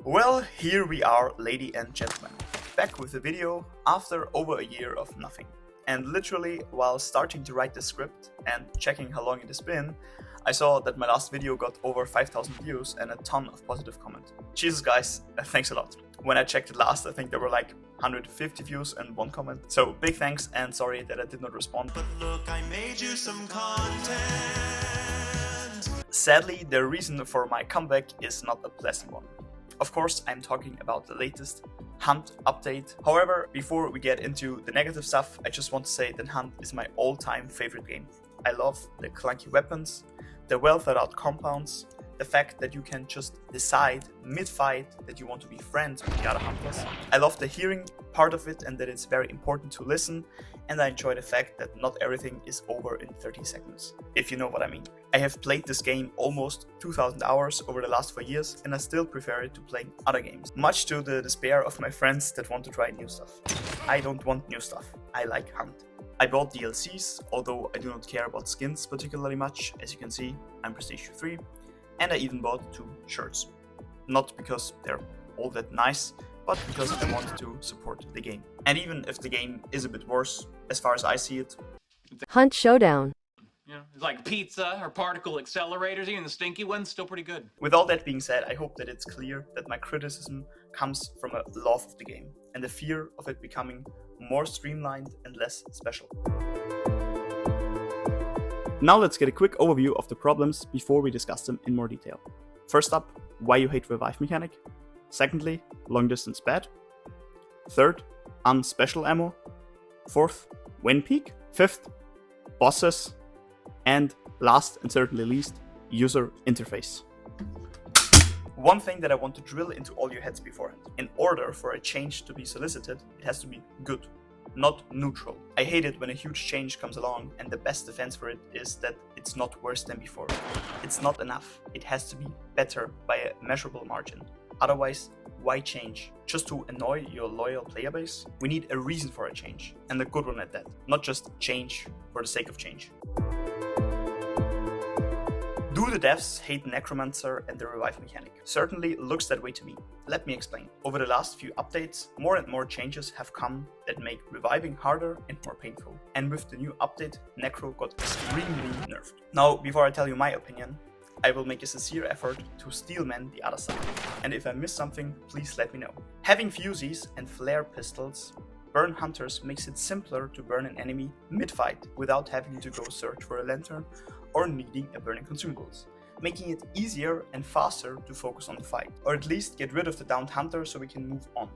Well, here we are, ladies and gentlemen, back with a video after over a year of nothing. And literally, while starting to write the script and checking how long it has been, I saw that my last video got over 5,000 views and a ton of positive comments. Jesus guys, thanks a lot. When I checked it last, I think there were like 150 views and 1 comment. So big thanks and sorry that I did not respond. But look, I made you some content. Sadly, the reason for my comeback is not a pleasant one. Of course, I'm talking about the latest Hunt update. However, before we get into the negative stuff, I just want to say that Hunt is my all-time favorite game. I love the clunky weapons, the well thought out compounds, the fact that you can just decide mid-fight that you want to be friends with the other hunters. I love the hearing part of it and that it's very important to listen, and I enjoy the fact that not everything is over in 30 seconds, if you know what I mean. I have played this game almost 2,000 hours over the last 4 years, and I still prefer it to playing other games, much to the despair of my friends that want to try new stuff. I don't want new stuff, I like Hunt. I bought DLCs, although I do not care about skins particularly much. As you can see, I'm Prestige 3, and I even bought 2 shirts. Not because they're all that nice, but because I wanted to support the game. And even if the game is a bit worse, as far as I see it, Hunt Showdown. You know, it's like pizza or particle accelerators, even the stinky one's still pretty good. With all that being said, I hope that it's clear that my criticism comes from a love of the game and the fear of it becoming more streamlined and less special. Now let's get a quick overview of the problems before we discuss them in more detail. First up, why you hate revive mechanic. Secondly, long distance bad. Third, unspecial ammo. Fourth, win peak. Fifth, bosses. And last and certainly least, user interface. One thing that I want to drill into all your heads beforehand. In order for a change to be solicited, it has to be good, not neutral. I hate it when a huge change comes along and the best defense for it is that it's not worse than before. It's not enough. It has to be better by a measurable margin. Otherwise, why change? Just to annoy your loyal player base? We need a reason for a change, and a good one at that. Not just change for the sake of change. Do the devs hate Necromancer and the revive mechanic? Certainly looks that way to me. Let me explain. Over the last few updates, more and more changes have come that make reviving harder and more painful. And with the new update, Necro got extremely nerfed. Now, before I tell you my opinion, I will make a sincere effort to steelman the other side. And if I miss something, please let me know. Having fusees and flare pistols burn hunters makes it simpler to burn an enemy mid-fight without having to go search for a lantern or needing a burning consumables, making it easier and faster to focus on the fight, or at least get rid of the downed hunter so we can move on.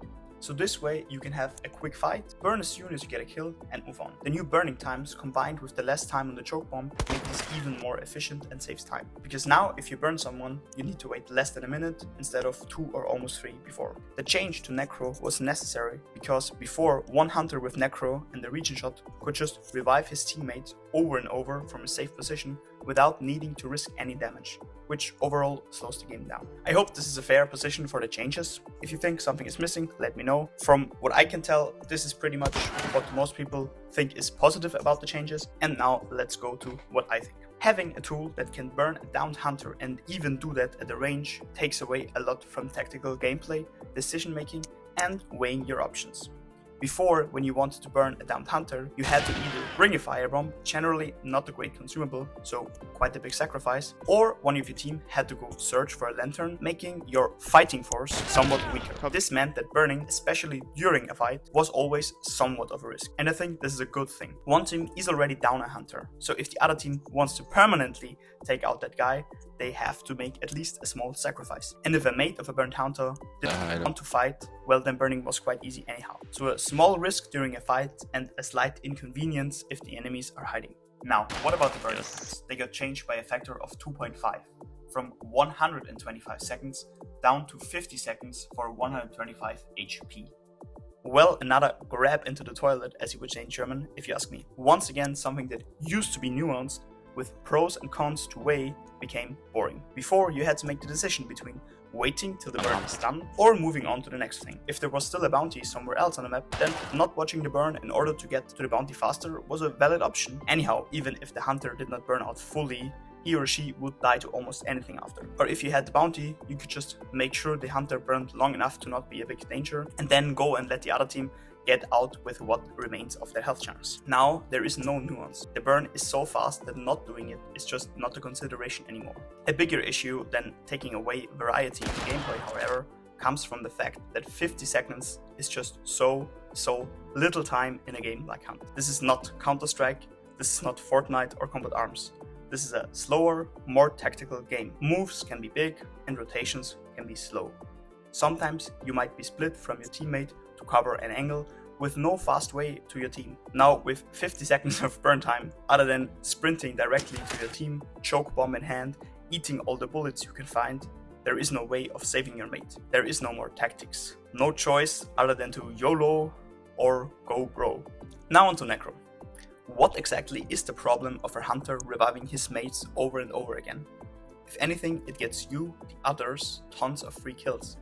So this way you can have a quick fight, burn as soon as you get a kill and move on. The new burning times combined with the less time on the choke bomb make this even more efficient and saves time. Because now if you burn someone, you need to wait less than a minute instead of 2 or almost 3 before. The change to Necro was necessary because before, one hunter with Necro and the region shot could just revive his teammate over and over from a safe position without needing to risk any damage, which overall slows the game down. I hope this is a fair position for the changes. If you think something is missing, let me know. From what I can tell, this is pretty much what most people think is positive about the changes. And now let's go to what I think. Having a tool that can burn a downed hunter and even do that at the range takes away a lot from tactical gameplay, decision making, and weighing your options. Before, when you wanted to burn a downed hunter, you had to either bring a firebomb, generally not a great consumable, so quite a big sacrifice, or one of your team had to go search for a lantern, making your fighting force somewhat weaker. This meant that burning, especially during a fight, was always somewhat of a risk, and I think this is a good thing. One team is already down a hunter, so if the other team wants to permanently take out that guy, they have to make at least a small sacrifice. And if a mate of a burnt hunter didn't want to fight, well then burning was quite easy anyhow. So a small risk during a fight and a slight inconvenience if the enemies are hiding. Now, what about the burning times? They got changed by a factor of 2.5, from 125 seconds down to 50 seconds for 125 HP. Well, another grab into the toilet, as you would say in German, if you ask me. Once again, something that used to be nuanced with pros and cons to weigh became boring. Before, you had to make the decision between waiting till the burn is done or moving on to the next thing. If there was still a bounty somewhere else on the map, then not watching the burn in order to get to the bounty faster was a valid option. Anyhow, even if the hunter did not burn out fully, he he or she would die to almost anything after. Or if you had the bounty, you could just make sure the hunter burned long enough to not be a big danger, and then go and let the other team get out with what remains of their health chunks. Now there is no nuance. The burn is so fast that not doing it is just not a consideration anymore. A bigger issue than taking away variety in gameplay, however, comes from the fact that 50 seconds is just so little time in a game like Hunt. This is not Counter-Strike, this is not Fortnite or Combat Arms. This is a slower, more tactical game. Moves can be big and rotations can be slow. Sometimes you might be split from your teammate to cover an angle with no fast way to your team. Now with 50 seconds of burn time, other than sprinting directly to your team, choke bomb in hand, eating all the bullets you can find, there is no way of saving your mate. There is no more tactics. No choice other than to YOLO or go bro. Now onto Necro. What exactly is the problem of a hunter reviving his mates over and over again? If anything, it gets you, the others, tons of free kills.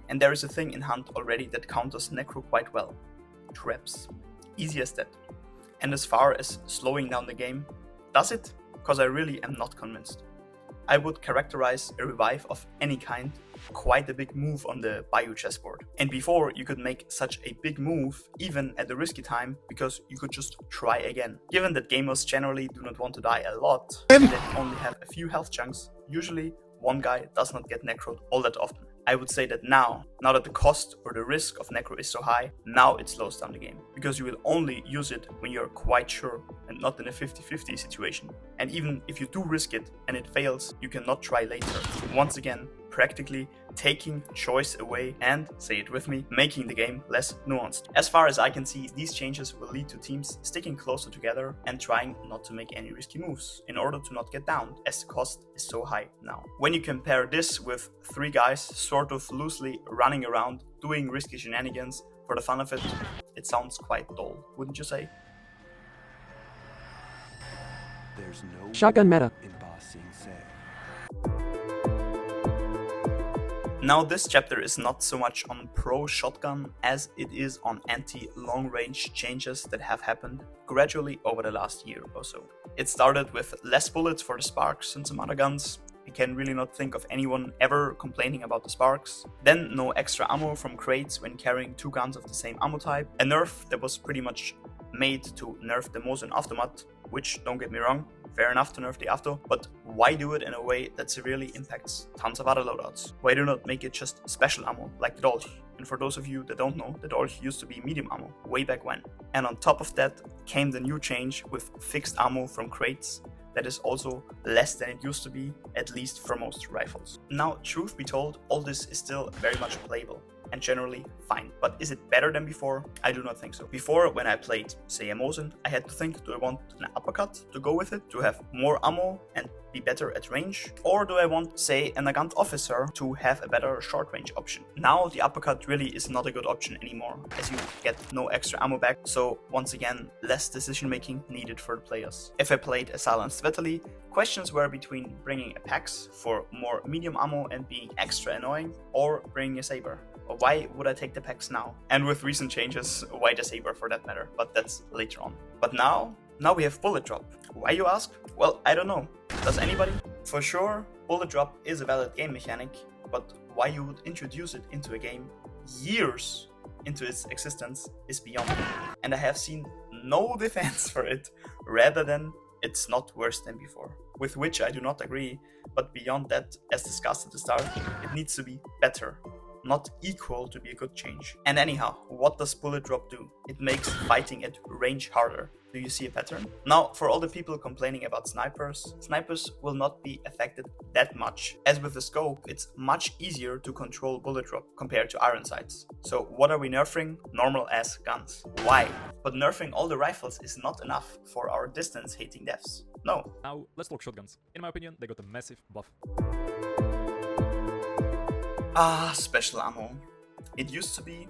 And there is a thing in Hunt already that counters Necro quite well. Traps. Easy as that. And as far as slowing down the game, does it? Because I really am not convinced. I would characterize a revive of any kind quite a big move on the Bayou chessboard. And before, you could make such a big move even at a risky time because you could just try again. Given that gamers generally do not want to die a lot, and that only have a few health chunks, usually one guy does not get necroed all that often. I would say that now that the cost or the risk of necro is so high, now it slows down the game. Because you will only use it when you're quite sure and not in a 50-50 situation. And even if you do risk it and it fails, you cannot try later. Once again, practically taking choice away and, say it with me, making the game less nuanced. As far as I can see, these changes will lead to teams sticking closer together and trying not to make any risky moves in order to not get downed, as the cost is so high now. When you compare this with 3 guys sort of loosely running around doing risky shenanigans for the fun of it, it sounds quite dull, wouldn't you say? There's no Shotgun meta. in bossing say. Now this chapter is not so much on pro shotgun as it is on anti-long range changes that have happened gradually over the last year or so. It started with less bullets for the sparks and some other guns. I can really not think of anyone ever complaining about the sparks. Then no extra ammo from crates when carrying 2 guns of the same ammo type. A nerf that was pretty much made to nerf the Mosin Aftermath, which, don't get me wrong, fair enough to nerf the After, but why do it in a way that severely impacts tons of other loadouts? Why do not make it just special ammo, like the Dolch? And for those of you that don't know, the Dolch used to be medium ammo, way back when. And on top of that came the new change with fixed ammo from crates, that is also less than it used to be, at least for most rifles. Now, truth be told, all this is still very much playable and generally fine. But is it better than before? I do not think so. Before, when I played, say, a Mosin, I had to think, do I want an uppercut to go with it, to have more ammo and be better at range? Or do I want, say, an Nagant officer to have a better short range option? Now the uppercut really is not a good option anymore, as you get no extra ammo back, so once again, less decision making needed for the players. If I played a Silenced Vitaly, questions were between bringing a Pax for more medium ammo and being extra annoying, or bringing a Saber. Why would I take the Pax now? And with recent changes, why the Saber for that matter, but that's later on. But now we have Bullet Drop. Why, you ask? Well, I don't know. Does anybody? For sure, Bullet Drop is a valid game mechanic, but why you would introduce it into a game years into its existence is beyond me. And I have seen no defense for it, rather than it's not worse than before. With which I do not agree, but beyond that, as discussed at the start, it needs to be better, not equal to be a good change. And anyhow, what does Bullet Drop do? It makes fighting at range harder. Do you see a pattern? Now, for all the people complaining about snipers will not be affected that much. As with the scope, it's much easier to control Bullet Drop compared to iron sights. So what are we nerfing? Normal ass guns. Why? But nerfing all the rifles is not enough for our distance hating devs. No. Now, let's talk shotguns. In my opinion, they got a massive buff. Special ammo. It used to be,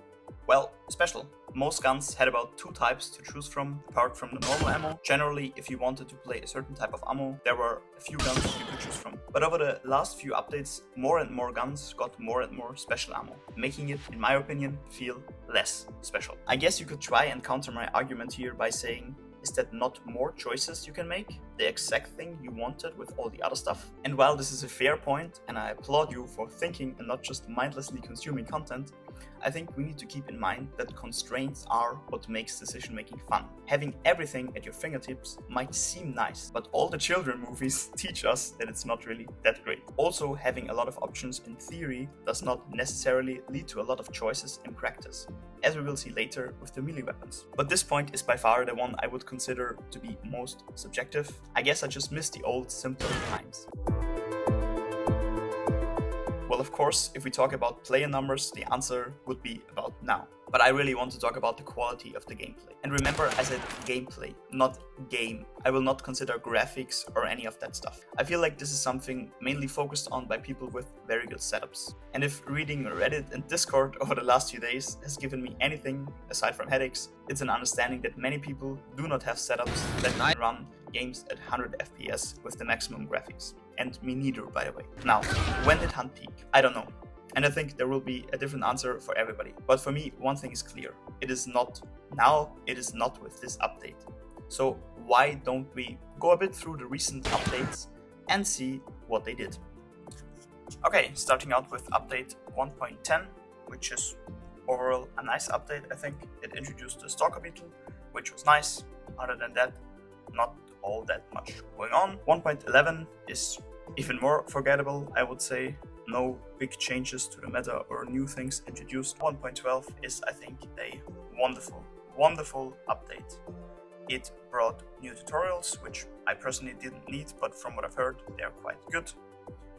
well, special. Most guns had about 2 types to choose from, apart from the normal ammo. Generally, if you wanted to play a certain type of ammo, there were a few guns you could choose from. But over the last few updates, more and more guns got more and more special ammo, making it, in my opinion, feel less special. I guess you could try and counter my argument here by saying, is that not more choices you can make? the exact thing you wanted with all the other stuff. And while this is a fair point, and I applaud you for thinking and not just mindlessly consuming content, I think we need to keep in mind that constraints are what makes decision making fun. Having everything at your fingertips might seem nice, but all the children movies teach us that it's not really that great. Also, having a lot of options in theory does not necessarily lead to a lot of choices in practice, as we will see later with the melee weapons. But this point is by far the one I would consider to be most subjective. I guess I just miss the old simpler times. Well, of course, if we talk about player numbers, the answer would be about now. But I really want to talk about the quality of the gameplay. And remember, I said gameplay, not game. I will not consider graphics or any of that stuff. I feel like this is something mainly focused on by people with very good setups. And if reading Reddit and Discord over the last few days has given me anything aside from headaches, it's an understanding that many people do not have setups that can run games at 100 FPS with the maximum graphics. And me neither, by the way. Now, when did Hunt peak? I don't know. And I think there will be a different answer for everybody. But for me, one thing is clear. It is not now, it is not with this update. So why don't we go a bit through the recent updates and see what they did? Okay, starting out with update 1.10, which is overall a nice update, I think. It introduced the Stalker Beetle, which was nice. Other than that, not all that much going on. 1.11 is even more forgettable, I would say. No big changes to the meta or new things introduced. 1.12 is, I think, a wonderful update. It brought new tutorials, which I personally didn't need, but from what I've heard, they are quite good.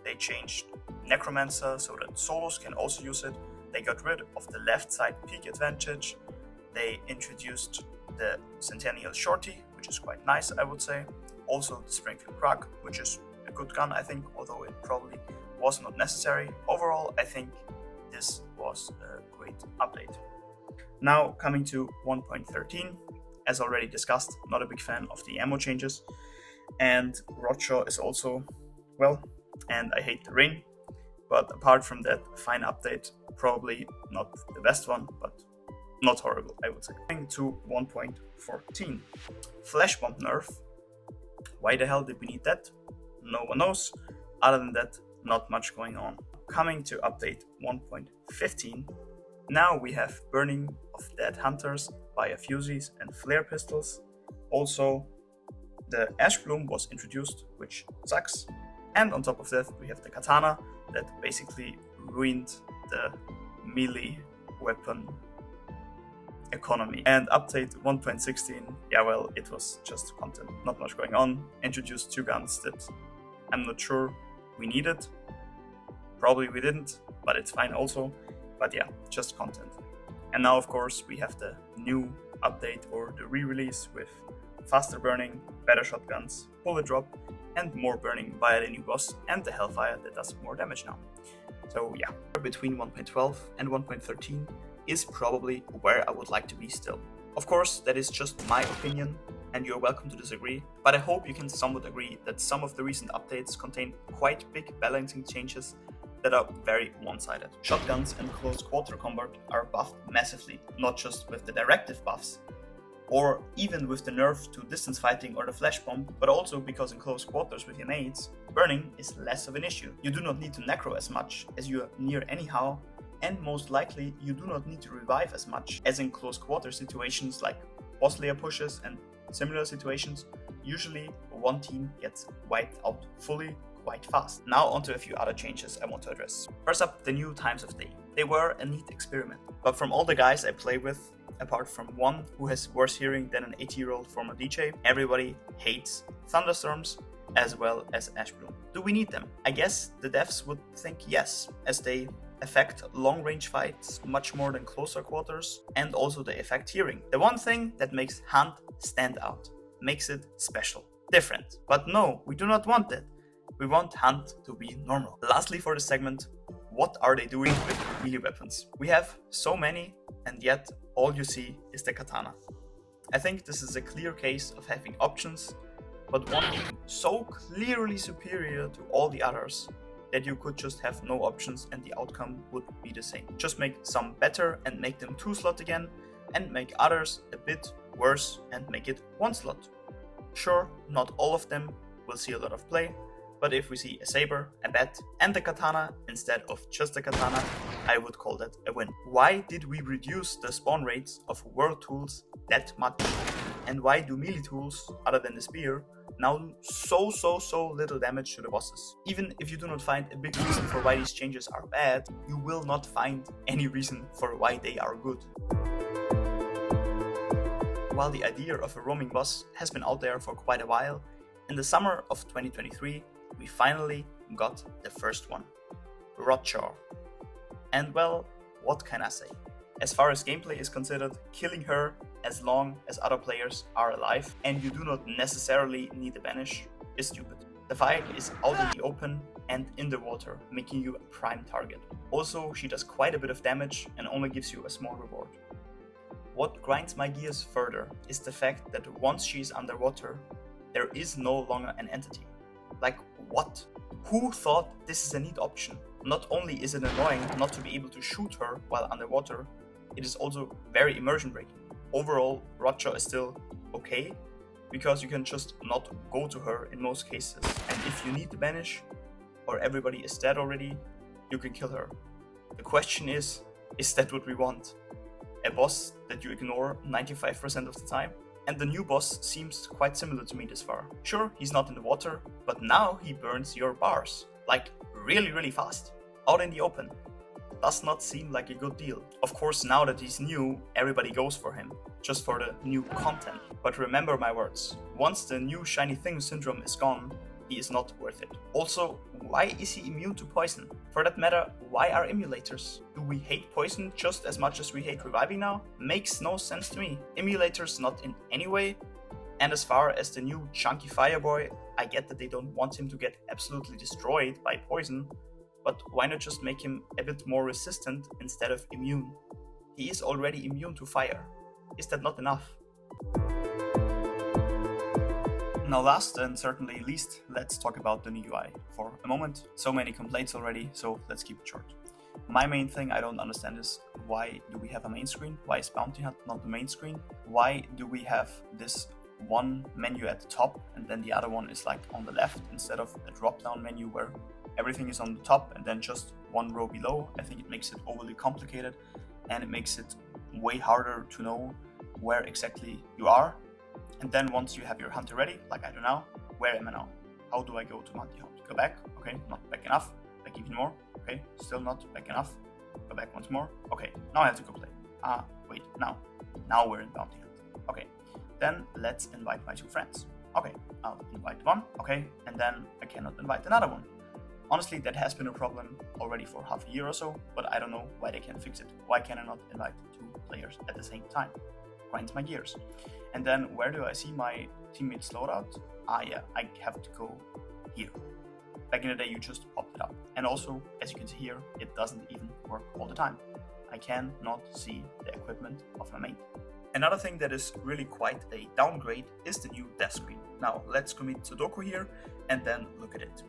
They changed Necromancer so that solos can also use it. They got rid of the left side peak advantage. They introduced the Centennial Shorty, which is quite nice, I would say. Also the Springfield Krug, which is a good gun, I think, although it probably was not necessary. Overall, I think this was a great update. Now coming to 1.13, as already discussed, not a big fan of the ammo changes, and Rodshaw is also, well, and I hate the rain, but apart from that, fine update, probably not the best one, but not horrible, I would say. Coming to 1.14, Flash Bomb nerf. Why the hell did we need that? No one knows. Other than that, not much going on. Coming to update 1.15, now we have burning of dead hunters via fusees and flare pistols. Also, the Ash Bloom was introduced, which sucks. And on top of that, we have the katana that basically ruined the melee weapon economy. And update 1.16, yeah, well, it was just content, not much going on. Introduced two guns that I'm not sure we needed. Probably we didn't, but it's fine also. But yeah, just content. And now, of course, we have the new update or the re-release with faster burning, better shotguns, bullet drop, and more burning via the new boss and the Hellfire that does more damage now. So yeah, between 1.12 and 1.13 is probably where I would like to be still. Of course, that is just my opinion, and you're welcome to disagree, but I hope you can somewhat agree that some of the recent updates contain quite big balancing changes that are very one-sided. Shotguns and close quarter combat are buffed massively, not just with the directive buffs, or even with the nerf to distance fighting or the flash bomb, but also because in close quarters with your mates, burning is less of an issue. You do not need to necro as much as you are near anyhow, and most likely you do not need to revive as much as in close quarter situations like boss layer pushes and similar situations. Usually one team gets wiped out fully quite fast. Now onto a few other changes I want to address. First up, the new times of day. They were a neat experiment, but from all the guys I play with, apart from one who has worse hearing than an 80-year-old former DJ, everybody hates thunderstorms as well as Ash Bloom. Do we need them? I guess the devs would think yes, as they affect long-range fights much more than closer quarters, and also they affect hearing. The one thing that makes Hunt stand out, makes it special, different. But no, we do not want that. We want Hunt to be normal. Lastly for this segment, what are they doing with melee weapons? We have so many, and yet all you see is the katana. I think this is a clear case of having options, but one being so clearly superior to all the others that you could just have no options and the outcome would be the same. Just make some better and make them 2-slot again, and make others a bit worse and make it 1-slot. Sure, not all of them will see a lot of play, but if we see a saber, a bat, and a katana instead of just a katana, I would call that a win. Why did we reduce the spawn rates of world tools that much? And why do melee tools, other than the spear, now do so little damage to the bosses? Even if you do not find a big reason for why these changes are bad, you will not find any reason for why they are good. While the idea of a roaming boss has been out there for quite a while, in the summer of 2023, we finally got the first one, Rotjaw. And well, what can I say? As far as gameplay is considered, killing her as long as other players are alive and you do not necessarily need a banish is stupid. The fight is out in the open and in the water, making you a prime target. Also, she does quite a bit of damage and only gives you a small reward. What grinds my gears further is the fact that once she is underwater, there is no longer an entity. Like, what? Who thought this is a neat option? Not only is it annoying not to be able to shoot her while underwater, it is also very immersion breaking. Overall, Rotjaw is still okay, because you can just not go to her in most cases. And if you need the banish, or everybody is dead already, you can kill her. The question is that what we want? A boss that you ignore 95% of the time? And the new boss seems quite similar to me this far. Sure, he's not in the water, but now he burns your bars. Like, really fast. Out in the open. Does not seem like a good deal. Of course, now that he's new, everybody goes for him, just for the new content. But remember my words, once the new shiny thing syndrome is gone, he is not worth it. Also, why is he immune to poison? For that matter, why are emulators? Do we hate poison just as much as we hate reviving now? Makes no sense to me. Emulators not in any way. And as far as the new chunky fireboy, I get that they don't want him to get absolutely destroyed by poison, but why not just make him a bit more resistant instead of immune? He is already immune to fire. Is that not enough? Now last and certainly least, let's talk about the new UI for a moment. So many complaints already, so let's keep it short. My main thing I don't understand is, why do we have a main screen? Why is Bounty Hunt not the main screen? Why do we have this one menu at the top and then the other one is like on the left instead of a drop-down menu where everything is on the top and then just one row below? I think it makes it overly complicated and it makes it way harder to know where exactly you are. And then once you have your hunter ready, like I do now, where am I now? How do I go to Bounty Hunt? Go back, okay, not back enough, back even more, okay, still not back enough, go back once more, okay, now I have to go play. Wait, now we're in Bounty Hunt, okay. Then let's invite my two friends. Okay, I'll invite one, okay, and then I cannot invite another one. Honestly, that has been a problem already for half a year or so, but I don't know why they can't fix it. Why can I not invite two players at the same time? Grinds my gears. And then where do I see my teammates loadout? Yeah, I have to go here. Back in the day, you just popped it up. And also, as you can see here, it doesn't even work all the time. I cannot see the equipment of my mate. Another thing that is really quite a downgrade is the new death screen. Now, let's commit Sudoku here and then look at it.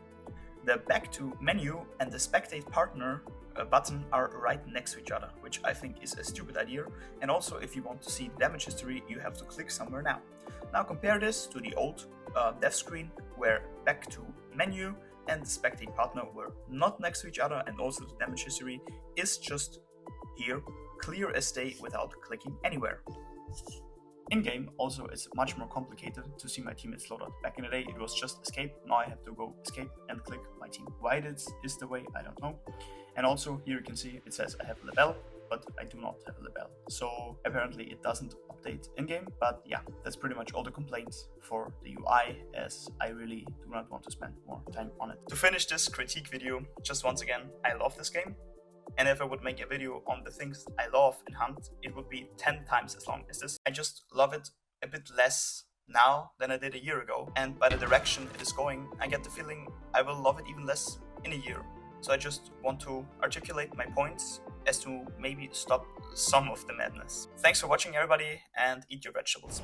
The back to menu and the spectate partner button are right next to each other, which I think is a stupid idea. And also, if you want to see damage history, you have to click somewhere now. Now compare this to the old death screen, where back to menu and the spectate partner were not next to each other, and also the damage history is just here, clear as day without clicking anywhere. In-game, also, it's much more complicated to see my teammates loadout. Back in the day, it was just escape. Now I have to go escape and click my team. Why this is the way, I don't know. And also, here you can see it says I have a label, but I do not have a label. So apparently it doesn't update in-game. But yeah, that's pretty much all the complaints for the UI, as I really do not want to spend more time on it. To finish this critique video, just once again, I love this game. And if I would make a video on the things I love in Hunt, it would be 10 times as long as this. I just love it a bit less now than I did a year ago. And by the direction it is going, I get the feeling I will love it even less in a year. So I just want to articulate my points as to maybe stop some of the madness. Thanks for watching, everybody, and eat your vegetables.